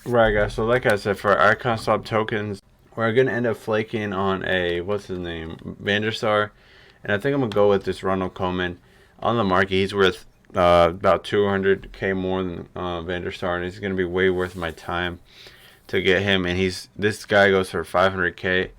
Right, guys. So, like I said, for our icon swap tokens, we're gonna end up flaking on a what's his name, Vanderstar, and I think I'm gonna go with this Ronald Koeman on the market. He's worth about 200k more than Vanderstar, and he's gonna be way worth my time to get him. And this guy goes for 500k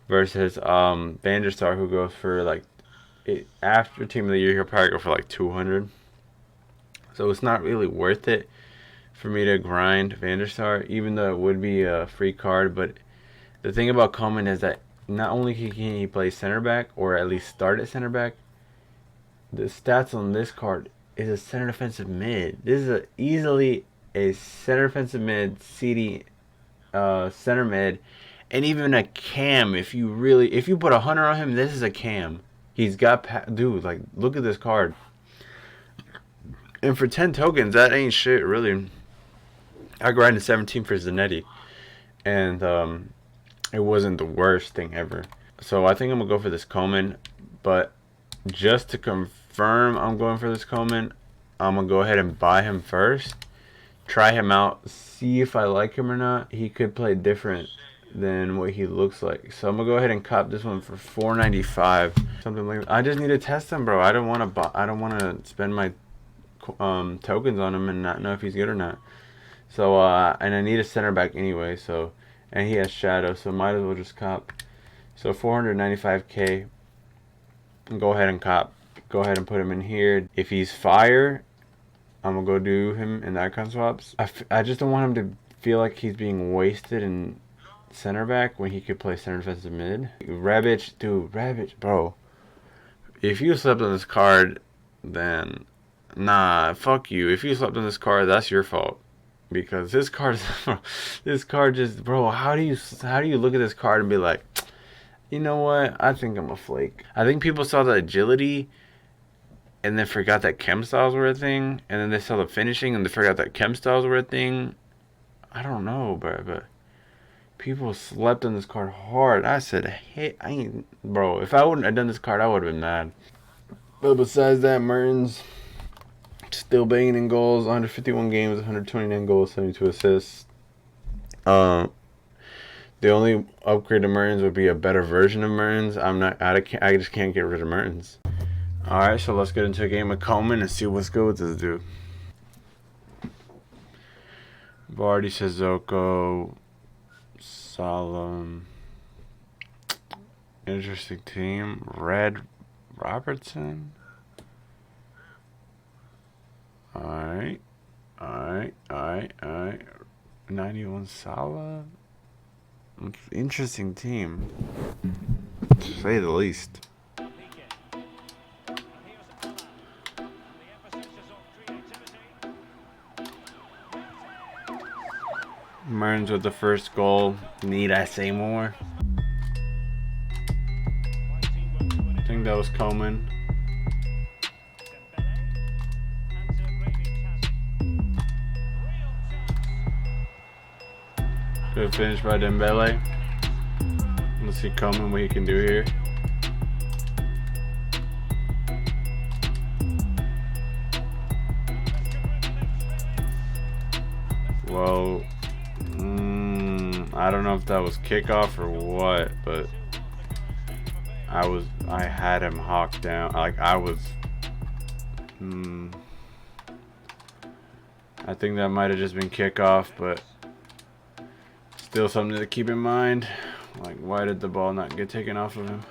versus Vanderstar, who goes for like after Team of the Year, he'll probably go for like 200. So it's not really worth it for me to grind Vanderstar, even though it would be a free card. But the thing about Coleman is that not only can he play center back, or at least start at center back, the stats on this card is a center defensive mid. This is easily a center defensive mid, CD center mid, and even a cam. If you put a hunter on him, this is a cam. He's got dude. Like, look at this card. And for 10 tokens, that ain't shit, really. I grinded 17 for Zanetti, and it wasn't the worst thing ever. So I think I'm gonna go for this Coleman, but just to confirm I'm going for this Coleman, I'm gonna go ahead and buy him first, try him out, see if I like him or not. He could play different than what he looks like, so I'm gonna go ahead and cop this one for 495, something like that. I just need to test him, bro. I don't want to buy. I don't want to spend my tokens on him and not know if he's good or not. So and I need a center back anyway. So, and he has shadow, so might as well just cop. So 495k. Go ahead and cop. Go ahead and put him in here. If he's fire, I'm gonna go do him in the icon swaps. I just don't want him to feel like he's being wasted in center back when he could play center defensive mid. Rebic, dude, Rebic, bro. If you slept on this card, then nah, fuck you. If you slept on this card, that's your fault. Because this card, this card just, bro. How do you look at this card and be like, you know what? I think I'm a flake. I think people saw the agility and then forgot that chem styles were a thing, and then they saw the finishing and they forgot that chem styles were a thing. I don't know, but people slept on this card hard. I said, hey, I ain't, bro. If I wouldn't have done this card, I would have been mad. But besides that, Mertens still banging in goals, 151 games, 129 goals, 72 assists. The only upgrade to Mertens would be a better version of Mertens. I just can't get rid of Mertens. Alright, so let's get into a game of Coleman and see what's good with this dude. Vardy, Sissoko, Solemn. Interesting team. Red Robertson. Alright. 91 Salah. Interesting team, to say the least. Mertens with the first goal. Need I say more? I think that was Coleman. Good finish by Dembele. Let's see Coleman what he can do here. Well, I don't know if that was kickoff or what, but I had him hawked down. Like I was. I think that might have just been kickoff, but still something to keep in mind. Like, why did the ball not get taken off of him?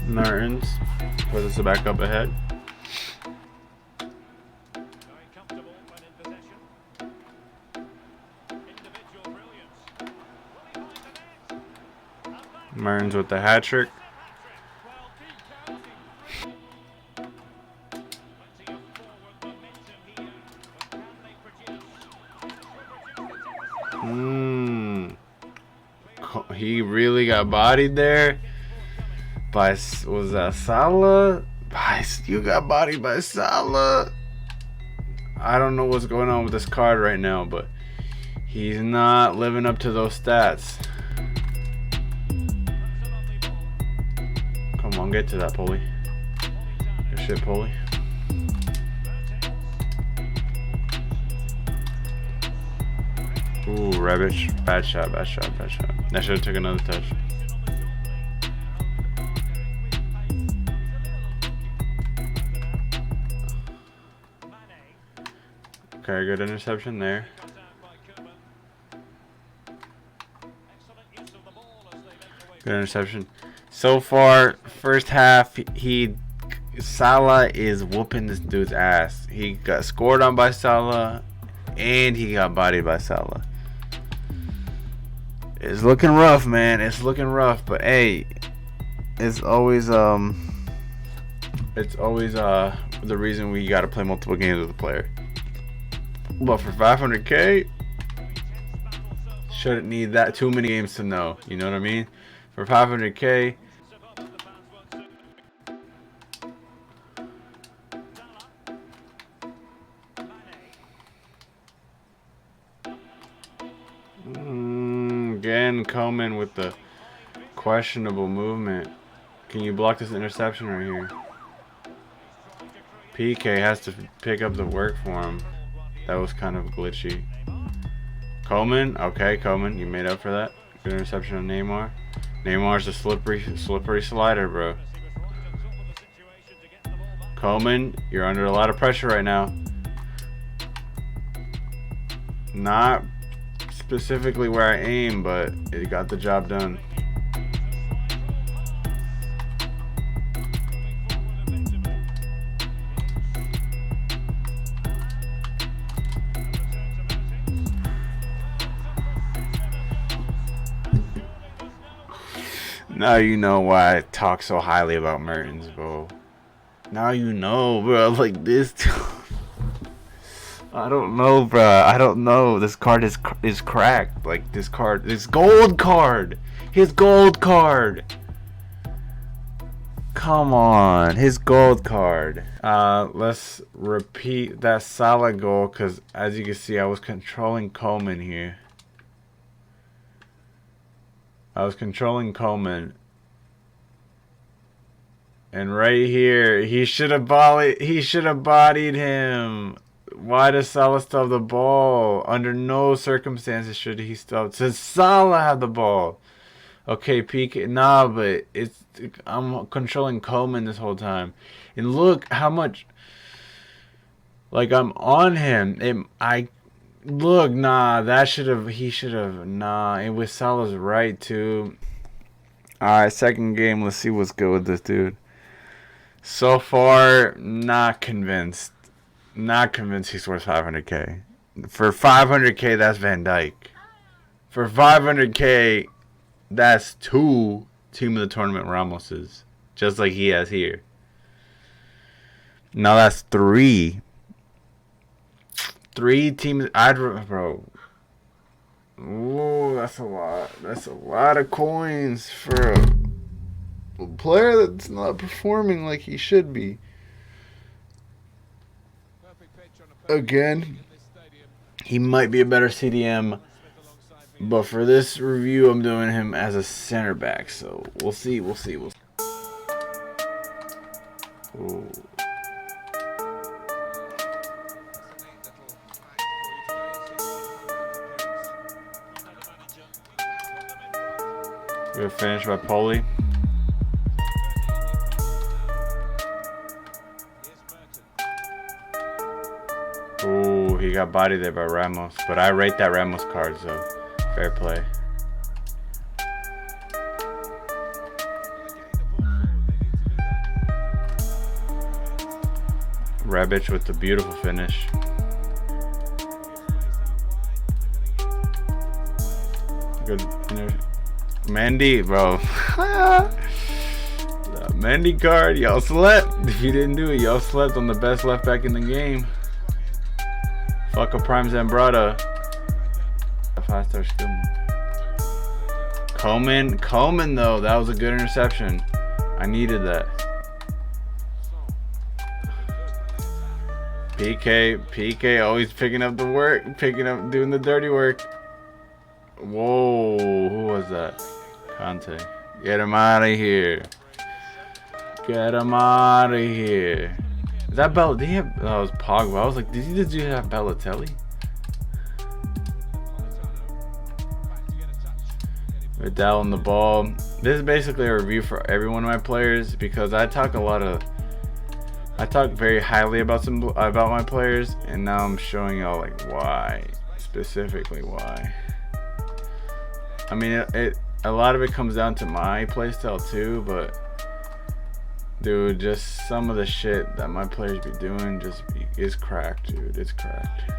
Mertens puts us back up ahead. Mertens with the hat trick. He really got bodied there by, was that Salah? You got bodied by Salah. I don't know what's going on with this card right now, but he's not living up to those stats. Come on, get to that, Pulley. Good shit, Pulley. Ooh, rubbish. Bad shot, bad shot, bad shot. I should have took another touch. Okay, good interception there. Good interception. So far, first half, Salah is whooping this dude's ass. He got scored on by Salah, and he got bodied by Salah. It's looking rough, man. It's looking rough, but hey, it's always the reason we gotta play multiple games with a player. But for 500K, shouldn't need that too many games to know. You know what I mean? For 500K. Again, Coleman with the questionable movement. Can you block this interception right here? PK has to pick up the work for him. That was kind of glitchy. Coleman, okay, Coleman, you made up for that. Good interception on Neymar. Neymar's a slippery slider, bro. Coleman, you're under a lot of pressure right now. Not specifically where I aim, but it got the job done. Now you know why I talk so highly about Mertens, bro. Now you know, bro. Like this. I don't know, bro. I don't know. This card is cracked. Like this card, this gold card, his gold card. Come on, his gold card. Let's repeat that Salah goal, because as you can see, I was controlling Coleman here. I was controlling Coleman. And right here, he should have bodied him. Why does Salah still have the ball? Under no circumstances should he still. Since Salah had the ball. Okay, PK. Nah, but I'm controlling Coleman this whole time. And look how much. Like, I'm on him. Look, nah, he should have, nah, it was Salah's right, too. Alright, second game, let's see what's good with this dude. So far, not convinced. Not convinced he's worth 500K. For 500K, that's Van Dijk. For 500K, that's 2 Team of the Tournament Ramoses. Just like he has here. Now that's 3. 3 teams. Bro. Ooh, that's a lot. That's a lot of coins for a player that's not performing like he should be. Again, he might be a better CDM, but for this review, I'm doing him as a center back. So we'll see. We'll see. We'll see. Ooh. Good finish by Pulley. Ooh, he got bodied there by Ramos. But I rate that Ramos card, so fair play. Rebic with the beautiful finish. Good finish. Mendy, bro. The Mendy card, y'all slept. If you didn't do it, y'all slept on the best left back in the game. Fuck a Prime Zambrata. 5-star skill. Coleman though, that was a good interception. I needed that. PK always picking up the work, doing the dirty work. Whoa, who was that? Conte. Get him out of here. Get him out of here. Is that Bell? Did he have? That was Pogba. I was like, did he just have Balotelli? Vidal on the ball. This is basically a review for every one of my players because I talk very highly about my players, and now I'm showing y'all like why, specifically why. I mean, a lot of it comes down to my playstyle too, but dude, just some of the shit that my players be doing is cracked, dude. It's cracked.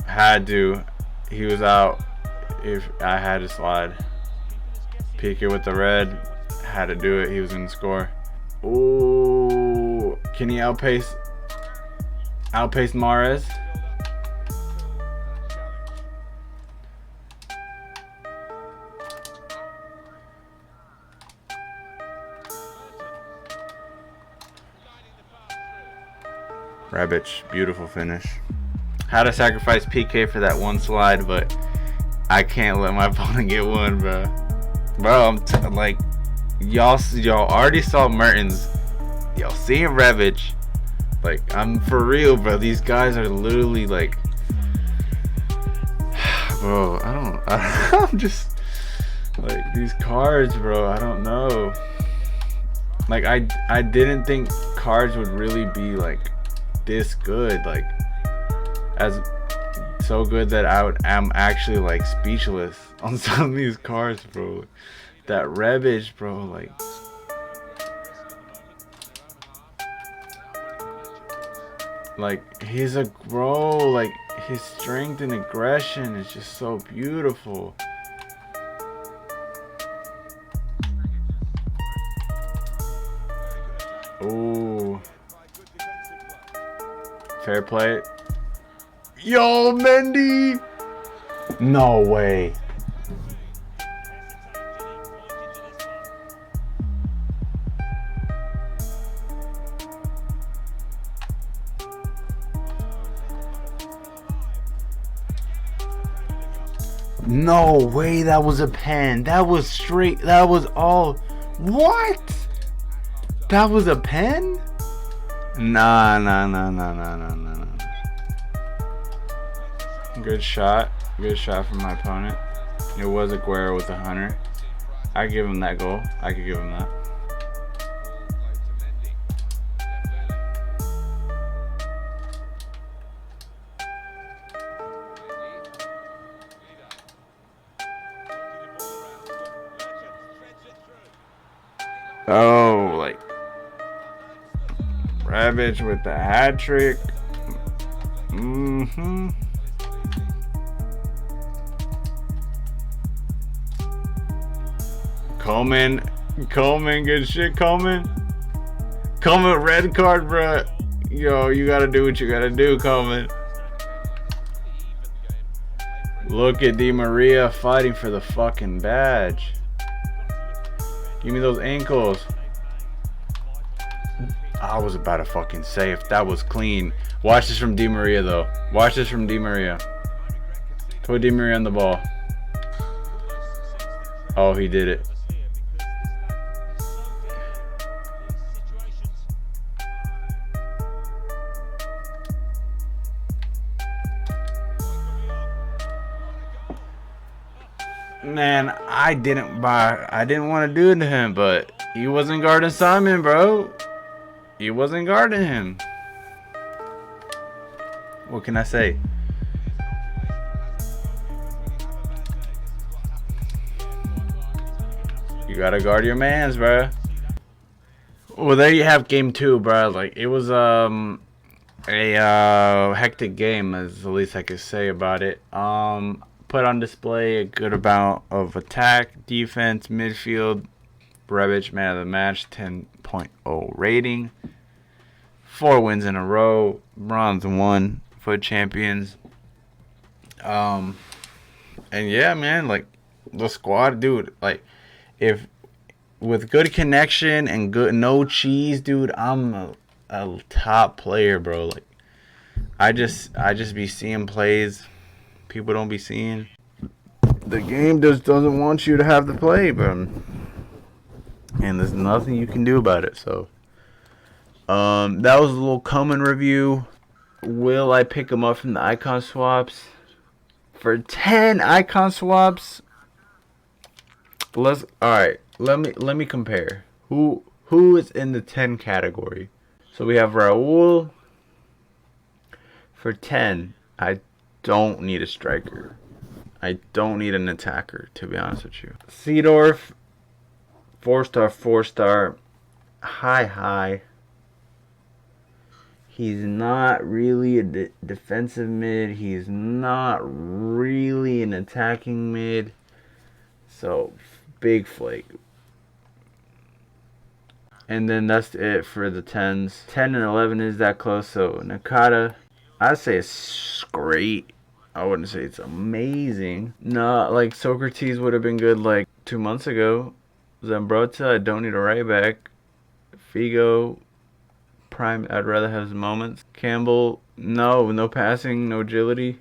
Had to. He was out. If I had to slide. Peek it with the red. Had to do it. He was gonna score. Ooh, can he outpace Mahrez? Rebic, beautiful finish. Had to sacrifice PK for that one slide, but I can't let my opponent get one, bro. Bro, I'm like, y'all already saw Mertens. Y'all seeing Rebic. Like, I'm for real, bro. These guys are literally like, bro. I'm just like these cards, bro. I don't know. Like, I didn't think cards would really be like this good, like as so good that I'm actually like speechless on some of these cards, bro. That Rebic, bro, like he's a bro, like his strength and aggression is just so beautiful. Ooh, fair play. Yo, Mendy! No way. No way, that was a pen. That was straight. That was all. What? That was a pen? Nah. Good shot. Good shot from my opponent. It was Aguero with the hunter. I give him that goal. I could give him that. Oh, like Rebic with the hat trick. Coleman, good shit, Coleman, red card, bruh. Yo, you gotta do what you gotta do, Coleman. Look at Di Maria fighting for the fucking badge. Give me those ankles. I was about to fucking say if that was clean. Watch this from Di Maria, though. Watch this from Di Maria. Put Di Maria on the ball. Oh, he did it. Man, I didn't want to do it to him, but he wasn't guarding Simon, bro. He wasn't guarding him. What can I say? You gotta guard your mans, bro. Well, there you have game 2, bro. Like, it was a hectic game, is the least I could say about it. Put on display a good amount of attack, defense, midfield. Rebic, man of the match, 10.0 rating. 4 wins in a row. Bronze 1 FUT champions. And yeah, man, like the squad, dude. Like, if with good connection and good no cheese, dude, I'm a top player, bro. Like I just be seeing plays people don't be seeing. The game just doesn't want you to have the play, bro. And there's nothing you can do about it. So, that was a little Coleman review. Will I pick him up from the icon swaps? For 10 icon swaps, all right. Let me compare. Who is in the 10 category? So we have Raul. For 10, I don't need a striker. I don't need an attacker, to be honest with you. Seedorf, 4-star, 4-star, high. He's not really a defensive mid. He's not really an attacking mid. So, big flake. And then that's it for the 10s. 10 and 11 is that close. So, Nakata, I'd say it's great. I wouldn't say it's amazing. No, like Socrates would have been good like 2 months ago. Zambrotta, I don't need a right back. Figo, prime, I'd rather have his moments. Campbell, no passing, no agility.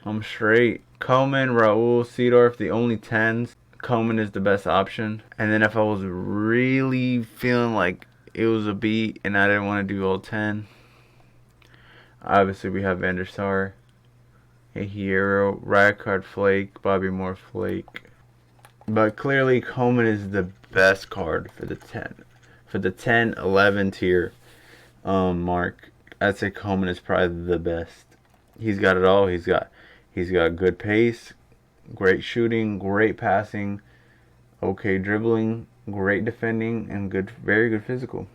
I'm straight. Coleman, Raul, Seedorf, the only 10s. Coleman is the best option. And then if I was really feeling like it was a beat and I didn't want to do all 10, obviously we have Van der Sar, a hero, Rijkaard Flake, Bobby Moore Flake. But clearly Coleman is the best card for the 10. For the 10, 11 tier mark, I'd say Coleman is probably the best. He's got it all. He's got good pace, great shooting, great passing, okay dribbling, great defending, and very good physical.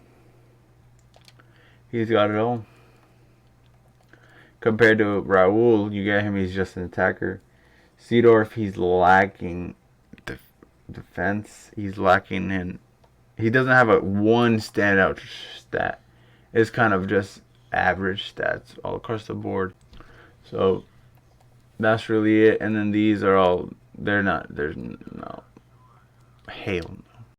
He's got it all. Compared to Raul, you get him, he's just an attacker. Seedorf, he's lacking defense. He's lacking in. He doesn't have a one standout stat. It's kind of just average stats all across the board. So that's really it. And then these are all, there's no, hell